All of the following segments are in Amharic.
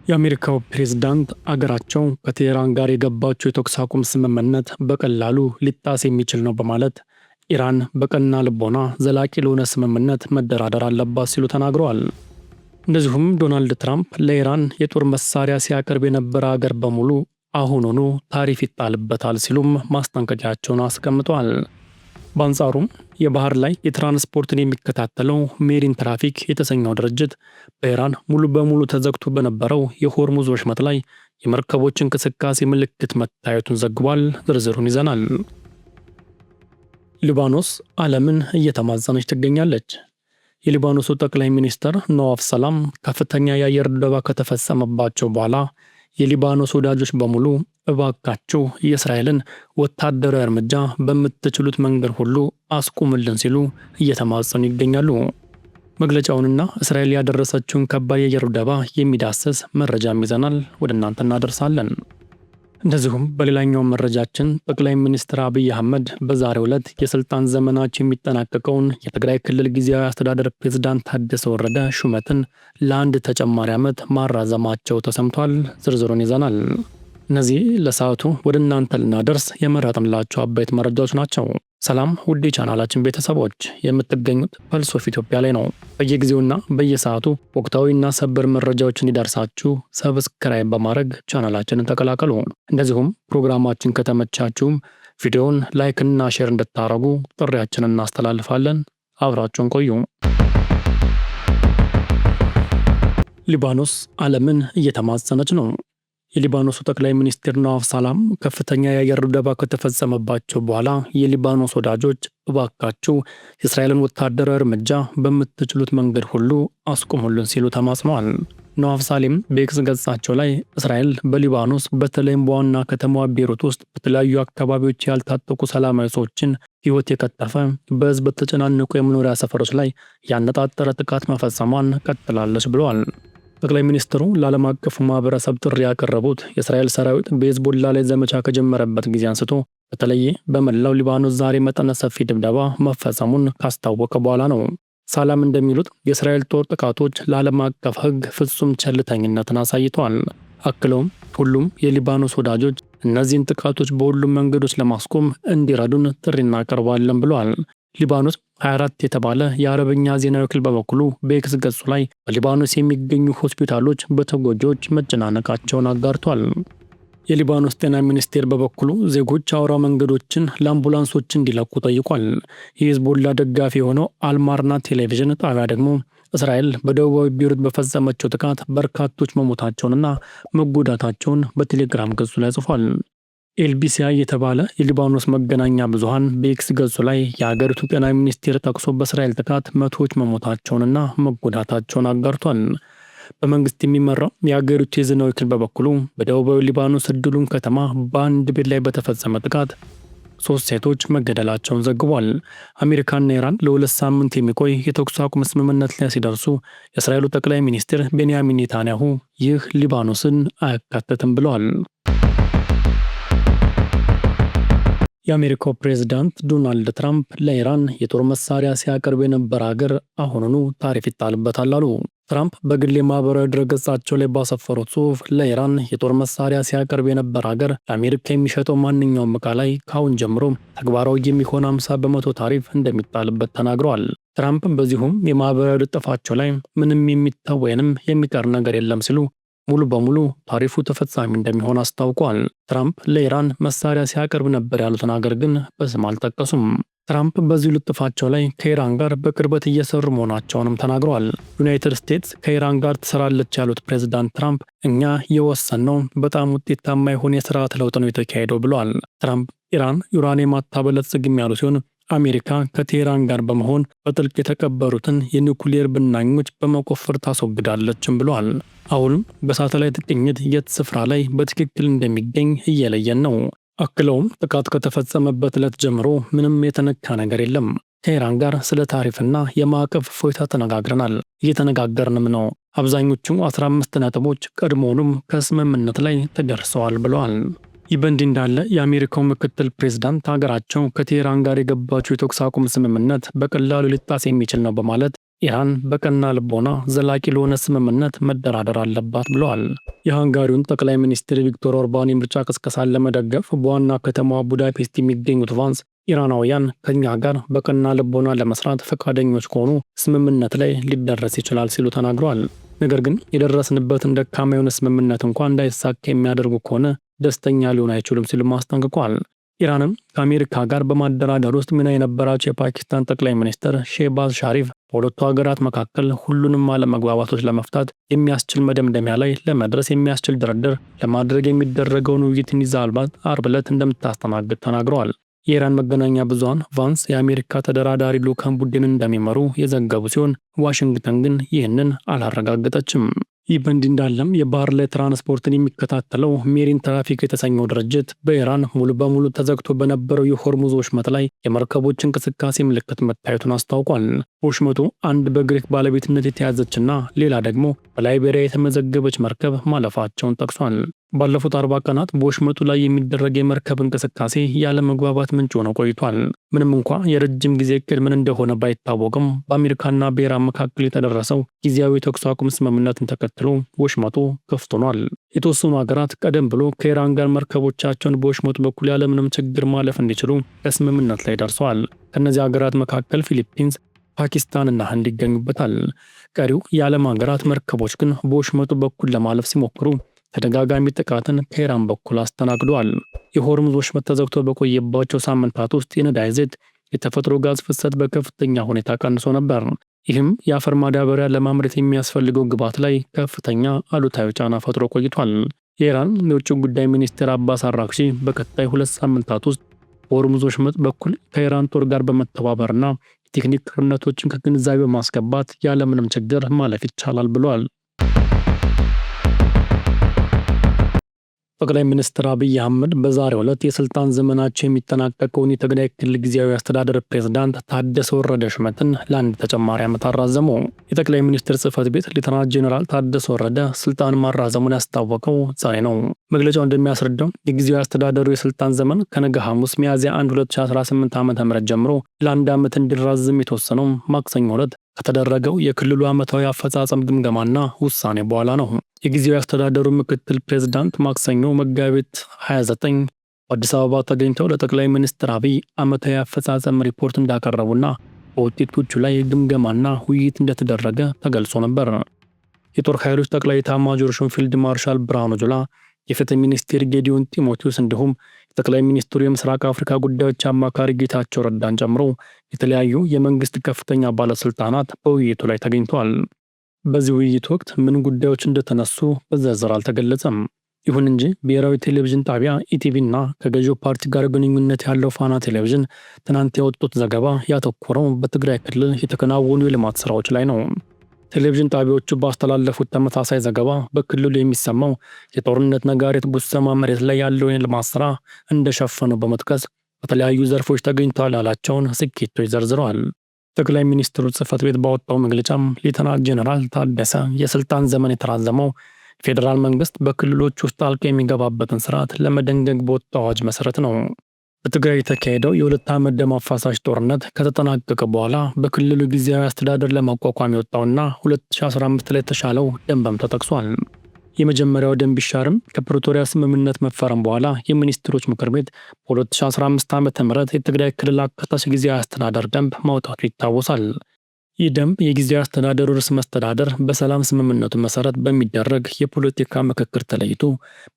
የአሜሪካው ፕሬዝዳንት አገራቸው ከቴህራን ጋር የገባችው የተኩስ አቁም ስምምነት በቀላሉ ሊጣስ የሚችል ነው በማለት ኢራን በቀና ልቦና ዘላቂ ለሆነ ስምምነት መደራደር አለባት ሲሉ ተናግረዋል። እንደዚሁም ዶናልድ ትራምፕ ለኢራን የጦር መሳሪያ ሲያቀርብ የነበረ አገር በሙሉ አሁኑኑ ታሪፍ ይጣልበታል ሲሉም ማስጠንቀቂያቸውን አስቀምጠዋል። በአንጻሩም የባህር ላይ የትራንስፖርትን የሚከታተለው ሜሪን ትራፊክ የተሰኘው ድርጅት በኢራን ሙሉ በሙሉ ተዘግቶ በነበረው የሆርሙዝ ወሽመጥ ላይ የመርከቦች እንቅስቃሴ ምልክት መታየቱን ዘግቧል። ዝርዝሩን ይዘናል። ሊባኖስ ዓለምን እየተማጸነች ትገኛለች። የሊባኖሱ ጠቅላይ ሚኒስትር ነዋፍ ሰላም ከፍተኛ የአየር ድብደባ ከተፈጸመባቸው በኋላ የሊባኖስ ወዳጆች በሙሉ እባካችሁ የእስራኤልን ወታደራዊ እርምጃ በምትችሉት መንገድ ሁሉ አስቁምልን ሲሉ እየተማጸኑ ይገኛሉ። መግለጫውንና እስራኤል ያደረሰችውን ከባድ የአየር ድብደባ የሚዳስስ መረጃም ይዘናል፣ ወደ እናንተ እናደርሳለን። እንደዚሁም በሌላኛው መረጃችን ጠቅላይ ሚኒስትር አብይ አህመድ በዛሬው ዕለት የስልጣን ዘመናቸው የሚጠናቀቀውን የትግራይ ክልል ጊዜያዊ አስተዳደር ፕሬዝዳንት ታደሰ ወረደ ሹመትን ለአንድ ተጨማሪ ዓመት ማራዘማቸው ተሰምቷል። ዝርዝሩን ይዘናል። እነዚህ ለሰዓቱ ወደ እናንተ ልናደርስ የመረጥንላቸው አበይት መረጃዎች ናቸው። ሰላም ውድ ቻናላችን ቤተሰቦች፣ የምትገኙት ፐልስ ኦፍ ኢትዮጵያ ላይ ነው። በየጊዜውና በየሰዓቱ ወቅታዊና ሰበር መረጃዎችን እንዲደርሳችሁ ሰብስክራይብ በማድረግ ቻናላችንን ተቀላቀሉ። እንደዚሁም ፕሮግራማችን ከተመቻችሁም ቪዲዮውን ላይክ እና ሼር እንድታረጉ ጥሪያችንን እናስተላልፋለን። አብራችሁን ቆዩ። ሊባኖስ ዓለምን እየተማጸነች ነው። የሊባኖሱ ጠቅላይ ሚኒስትር ነዋፍ ሰላም ከፍተኛ የአየር ድብደባ ከተፈጸመባቸው በኋላ የሊባኖስ ወዳጆች እባካችሁ የእስራኤልን ወታደራዊ እርምጃ በምትችሉት መንገድ ሁሉ አስቁሙልን ሲሉ ተማጽነዋል። ነዋፍ ሳሌም በኤክስ ገጻቸው ላይ እስራኤል በሊባኖስ በተለይም በዋና ከተማዋ ቤሩት ውስጥ በተለያዩ አካባቢዎች ያልታጠቁ ሰላማዊ ሰዎችን ሕይወት የቀጠፈ በሕዝብ በተጨናነቁ የመኖሪያ ሰፈሮች ላይ ያነጣጠረ ጥቃት መፈጸሟን ቀጥላለች ብለዋል። ጠቅላይ ሚኒስትሩ ለዓለም አቀፉ ማህበረሰብ ጥሪ ያቀረቡት የእስራኤል ሰራዊት በሂዝቦላ ላይ ዘመቻ ከጀመረበት ጊዜ አንስቶ በተለይ በመላው ሊባኖስ ዛሬ መጠነ ሰፊ ድብደባ መፈጸሙን ካስታወቀ በኋላ ነው። ሰላም እንደሚሉት የእስራኤል ጦር ጥቃቶች ለዓለም አቀፍ ሕግ ፍጹም ቸልተኝነትን አሳይተዋል። አክለውም ሁሉም የሊባኖስ ወዳጆች እነዚህን ጥቃቶች በሁሉም መንገዶች ለማስቆም እንዲረዱን ጥሪ እናቀርባለን ብለዋል። ሊባኖስ 24 የተባለ የአረበኛ ዜና ወኪል በበኩሉ በኤክስ ገጹ ላይ በሊባኖስ የሚገኙ ሆስፒታሎች በተጎጂዎች መጨናነቃቸውን አጋርቷል። የሊባኖስ ጤና ሚኒስቴር በበኩሉ ዜጎች አውራ መንገዶችን ለአምቡላንሶች እንዲለቁ ጠይቋል። የሂዝቦላ ደጋፊ የሆነው አልማርና ቴሌቪዥን ጣቢያ ደግሞ እስራኤል በደቡባዊ ቤሩት በፈጸመችው ጥቃት በርካቶች መሞታቸውንና መጎዳታቸውን በቴሌግራም ገጹ ላይ ጽፏል። ኤልቢሲያ የተባለ የሊባኖስ መገናኛ ብዙሃን በኤክስ ገጹ ላይ የሀገሪቱ ጤና ሚኒስቴር ጠቅሶ በእስራኤል ጥቃት መቶዎች መሞታቸውንና መጎዳታቸውን አጋርቷል። በመንግስት የሚመራው የሀገሪቱ የዜና ወኪል በበኩሉ በደቡባዊ ሊባኖስ እድሉን ከተማ በአንድ ቤት ላይ በተፈጸመ ጥቃት 3 ሴቶች መገደላቸውን ዘግቧል። አሜሪካና ኢራን ለ2 ሳምንት የሚቆይ የተኩስ አቁም ስምምነት ላይ ሲደርሱ የእስራኤሉ ጠቅላይ ሚኒስትር ቤንያሚን ኔታንያሁ ይህ ሊባኖስን አያካትትም ብለዋል። የአሜሪካው ፕሬዝዳንት ዶናልድ ትራምፕ ለኢራን የጦር መሳሪያ ሲያቀርብ የነበረ ሀገር አሁኑኑ ታሪፍ ይጣልበታል አሉ። ትራምፕ በግል የማህበራዊ ድረገጻቸው ላይ ባሰፈሩት ጽሑፍ ለኢራን የጦር መሳሪያ ሲያቀርብ የነበረ ሀገር ለአሜሪካ የሚሸጠው ማንኛውም ዕቃ ላይ ካሁን ጀምሮ ተግባራዊ የሚሆን 50% ታሪፍ እንደሚጣልበት ተናግረዋል። ትራምፕ በዚሁም የማህበራዊ ልጥፋቸው ላይ ምንም የሚተው ወይንም የሚቀር ነገር የለም ሲሉ ሙሉ በሙሉ ታሪፉ ተፈጻሚ እንደሚሆን አስታውቋል። ትራምፕ ለኢራን መሳሪያ ሲያቀርብ ነበር ያሉትን ሀገር ግን በስም አልጠቀሱም። ትራምፕ በዚሁ ልጥፋቸው ላይ ከኢራን ጋር በቅርበት እየሰሩ መሆናቸውንም ተናግረዋል። ዩናይትድ ስቴትስ ከኢራን ጋር ትሰራለች ያሉት ፕሬዝዳንት ትራምፕ እኛ የወሰንነው በጣም ውጤታማ የሆነ የስርዓት ለውጥ ነው የተካሄደው ብለዋል። ትራምፕ ኢራን ዩራኒየም አታበለጽግም ያሉ ሲሆን አሜሪካ ከቴህራን ጋር በመሆን በጥልቅ የተቀበሩትን የኒውክሌር ብናኞች በመቆፈር ታስወግዳለችም ብለዋል። አሁንም በሳተላይት ቅኝት የት ስፍራ ላይ በትክክል እንደሚገኝ እየለየን ነው። አክለውም ጥቃት ከተፈጸመበት ዕለት ጀምሮ ምንም የተነካ ነገር የለም። ከኢራን ጋር ስለ ታሪፍና የማዕቀፍ እፎይታ ተነጋግረናል፣ እየተነጋገርንም ነው። አብዛኞቹ 15 ነጥቦች ቀድሞውኑም ከስምምነት ላይ ተደርሰዋል ብለዋል። ይህ በእንዲህ እንዳለ የአሜሪካው ምክትል ፕሬዝዳንት ሀገራቸው ከቴህራን ጋር የገባችው የተኩስ አቁም ስምምነት በቀላሉ ሊጣስ የሚችል ነው በማለት ኢራን በቀና ልቦና ዘላቂ ለሆነ ስምምነት መደራደር አለባት ብለዋል። የሃንጋሪውን ጠቅላይ ሚኒስትር ቪክቶር ኦርባን የምርጫ ቅስቀሳን ለመደገፍ በዋና ከተማዋ ቡዳፔስት የሚገኙት ቫንስ ኢራናውያን ከኛ ጋር በቀና ልቦና ለመስራት ፈቃደኞች ከሆኑ ስምምነት ላይ ሊደረስ ይችላል ሲሉ ተናግረዋል። ነገር ግን የደረስንበትን ደካማ የሆነ ስምምነት እንኳን እንዳይሳካ የሚያደርጉ ከሆነ ደስተኛ ሊሆን አይችሉም ሲሉ አስጠንቅቀዋል። ኢራንም ከአሜሪካ ጋር በማደራደር ውስጥ ሚና የነበራቸው የፓኪስታን ጠቅላይ ሚኒስትር ሼህባዝ ሻሪፍ በሁለቱ ሀገራት መካከል ሁሉንም አለመግባባቶች ለመፍታት የሚያስችል መደምደሚያ ላይ ለመድረስ የሚያስችል ድርድር ለማድረግ የሚደረገውን ውይይት ኒዛልባት አርብ ዕለት እንደምታስተናግድ ተናግረዋል። የኢራን መገናኛ ብዙሃን ቫንስ የአሜሪካ ተደራዳሪ ልዑካን ቡድንን እንደሚመሩ የዘገቡ ሲሆን ዋሽንግተን ግን ይህንን አላረጋገጠችም። ይህ በእንዲህ እንዳለም የባህር ላይ ትራንስፖርትን የሚከታተለው ሜሪን ትራፊክ የተሰኘው ድርጅት በኢራን ሙሉ በሙሉ ተዘግቶ በነበረው የሆርሙዝ ወሽመጥ ላይ የመርከቦች እንቅስቃሴ ምልክት መታየቱን አስታውቋል። ወሽመጡ አንድ በግሪክ ባለቤትነት የተያዘችና ሌላ ደግሞ በላይቤሪያ የተመዘገበች መርከብ ማለፋቸውን ጠቅሷል። ባለፉት 40 ቀናት በወሽመጡ ላይ የሚደረግ የመርከብ እንቅስቃሴ ያለመግባባት ምንጭ ሆኖ ቆይቷል። ምንም እንኳ የረጅም ጊዜ እቅድ ምን እንደሆነ ባይታወቅም በአሜሪካና በኢራን መካከል የተደረሰው ጊዜያዊ ተኩስ አቁም ስምምነትን ተከትሎ ወሽመጡ ክፍት ሆኗል። የተወሰኑ ሀገራት ቀደም ብሎ ከኢራን ጋር መርከቦቻቸውን በወሽመጡ በኩል ያለምንም ችግር ማለፍ እንዲችሉ ከስምምነት ላይ ደርሰዋል። ከእነዚህ ሀገራት መካከል ፊሊፒንስ፣ ፓኪስታንና ህንድ ይገኙበታል። ቀሪው የዓለም ሀገራት መርከቦች ግን በወሽመጡ በኩል ለማለፍ ሲሞክሩ ተደጋጋሚ ጥቃትን ከኢራን በኩል አስተናግዷል። የሆርሙዝ ወሽመጥ ተዘግቶ በቆየባቸው ሳምንታት ውስጥ የነዳጅ ዘይት፣ የተፈጥሮ ጋዝ ፍሰት በከፍተኛ ሁኔታ ቀንሶ ነበር። ይህም የአፈር ማዳበሪያ ለማምረት የሚያስፈልገው ግብዓት ላይ ከፍተኛ አሉታዊ ጫና ፈጥሮ ቆይቷል። የኢራን የውጭ ጉዳይ ሚኒስትር አባስ አራግቺ በቀጣይ 2 ሳምንታት ውስጥ በሆርሙዝ ወሽመጥ በኩል ከኢራን ጦር ጋር በመተባበርና የቴክኒክ ክፍተቶችን ከግንዛቤ በማስገባት ያለምንም ችግር ማለፍ ይቻላል ብለዋል። ጠቅላይ ሚኒስትር አብይ አህመድ በዛሬው ዕለት የስልጣን ዘመናቸው የሚጠናቀቀውን የትግራይ ክልል ጊዜያዊ አስተዳደር ፕሬዝዳንት ታደሰ ወረደ ሹመትን ለአንድ ተጨማሪ ዓመት አራዘሙ። የጠቅላይ ሚኒስትር ጽህፈት ቤት ሌተናንት ጄኔራል ታደሰ ወረደ ስልጣን ማራዘሙን ያስታወቀው ዛሬ ነው። መግለጫው እንደሚያስረዳው የጊዜያዊ አስተዳደሩ የስልጣን ዘመን ከነገ ሐሙስ ሚያዝያ 1 2018 ዓ.ም ጀምሮ ለአንድ ዓመት እንዲራዘም የተወሰነው ማክሰኞ ዕለት ከተደረገው የክልሉ ዓመታዊ አፈጻጸም ግምገማና ውሳኔ በኋላ ነው። የጊዜያዊ አስተዳደሩ ምክትል ፕሬዝዳንት ማክሰኞ መጋቢት 29 በአዲስ አበባ ተገኝተው ለጠቅላይ ሚኒስትር አብይ ዓመታዊ አፈጻጸም ሪፖርት እንዳቀረቡና በውጤቶቹ ላይ ግምገማና ውይይት እንደተደረገ ተገልጾ ነበር። የጦር ኃይሎች ጠቅላይ ኤታማዦር ሹም ፊልድ ማርሻል ብርሃኑ ጁላ፣ የፍትህ ሚኒስቴር ጌዲዮን ጢሞቴዎስ እንዲሁም የጠቅላይ ሚኒስትሩ የምስራቅ አፍሪካ ጉዳዮች አማካሪ ጌታቸው ረዳን ጨምሮ የተለያዩ የመንግስት ከፍተኛ ባለስልጣናት በውይይቱ ላይ ተገኝተዋል። በዚህ ውይይት ወቅት ምን ጉዳዮች እንደተነሱ በዝርዝር አልተገለጸም። ይሁን እንጂ ብሔራዊ ቴሌቪዥን ጣቢያ ኢቲቪና ከገዢው ፓርቲ ጋር ግንኙነት ያለው ፋና ቴሌቪዥን ትናንት ያወጡት ዘገባ ያተኮረው በትግራይ ክልል የተከናወኑ የልማት ስራዎች ላይ ነው። ቴሌቪዥን ጣቢያዎቹ ባስተላለፉት ተመሳሳይ ዘገባ በክልሉ የሚሰማው የጦርነት ነጋሪት ጉሰማ መሬት ላይ ያለውን የልማት ስራ እንደሸፈኑ በመጥቀስ በተለያዩ ዘርፎች ተገኝተዋል ያላቸውን ስኬቶች ዘርዝረዋል። ጠቅላይ ሚኒስትሩ ጽህፈት ቤት ባወጣው መግለጫም ሌተናንት ጄኔራል ታደሰ የስልጣን ዘመን የተራዘመው ፌዴራል መንግስት በክልሎች ውስጥ ጣልቃ የሚገባበትን ስርዓት ለመደንገግ በወጣው አዋጅ መሰረት ነው። በትግራይ የተካሄደው የ2 ዓመት ደም አፋሳሽ ጦርነት ከተጠናቀቀ በኋላ በክልሉ ጊዜያዊ አስተዳደር ለማቋቋም የወጣውና 2015 ላይ የተሻለው ደንብም ተጠቅሷል። የመጀመሪያው ደንብ ቢሻርም ከፕሪቶሪያ ስምምነት መፈረም በኋላ የሚኒስትሮች ምክር ቤት በ2015 ዓ.ም የትግራይ ክልል አካታች ጊዜያዊ አስተዳደር ደንብ ማውጣቱ ይታወሳል። ይህ ደንብ የጊዜያዊ አስተዳደሩ ርዕሰ መስተዳድር በሰላም ስምምነቱ መሰረት በሚደረግ የፖለቲካ ምክክር ተለይቶ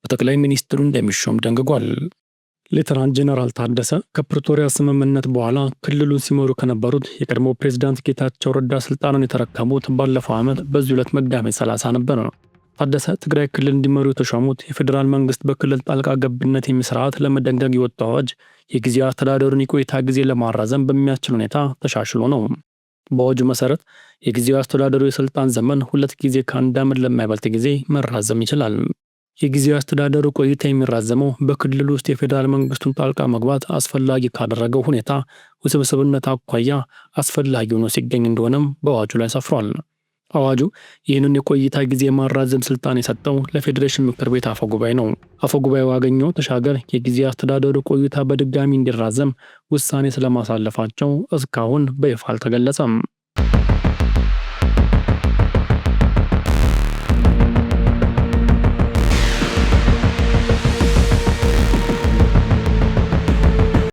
በጠቅላይ ሚኒስትሩ እንደሚሾም ደንግጓል። ሌተናንት ጄኔራል ታደሰ ከፕሪቶሪያ ስምምነት በኋላ ክልሉን ሲመሩ ከነበሩት የቀድሞ ፕሬዝዳንት ጌታቸው ረዳ ስልጣኑን የተረከቡት ባለፈው ዓመት በዚህ ዕለት መጋቢት 30 ነበር። ታደሰ ትግራይ ክልል እንዲመሩ የተሾሙት የፌዴራል መንግስት በክልል ጣልቃ ገብነት የሚስርዓት ለመደንገግ የወጣው አዋጅ የጊዜያዊ አስተዳደሩን የቆይታ ጊዜ ለማራዘም በሚያስችል ሁኔታ ተሻሽሎ ነው። በአዋጁ መሰረት የጊዜያዊ አስተዳደሩ የስልጣን ዘመን 2 ጊዜ ከ1 ዓመት ለማይበልጥ ጊዜ መራዘም ይችላል። የጊዜያዊ አስተዳደሩ ቆይታ የሚራዘመው በክልሉ ውስጥ የፌዴራል መንግስቱን ጣልቃ መግባት አስፈላጊ ካደረገው ሁኔታ ውስብስብነት አኳያ አስፈላጊ ሆኖ ሲገኝ እንደሆነም በአዋጁ ላይ ሰፍሯል። አዋጁ ይህንን የቆይታ ጊዜ ማራዘም ስልጣን የሰጠው ለፌዴሬሽን ምክር ቤት አፈጉባኤ ነው። አፈጉባኤው አገኘሁ ተሻገር የጊዜያዊ አስተዳደሩ ቆይታ በድጋሚ እንዲራዘም ውሳኔ ስለማሳለፋቸው እስካሁን በይፋ አልተገለጸም።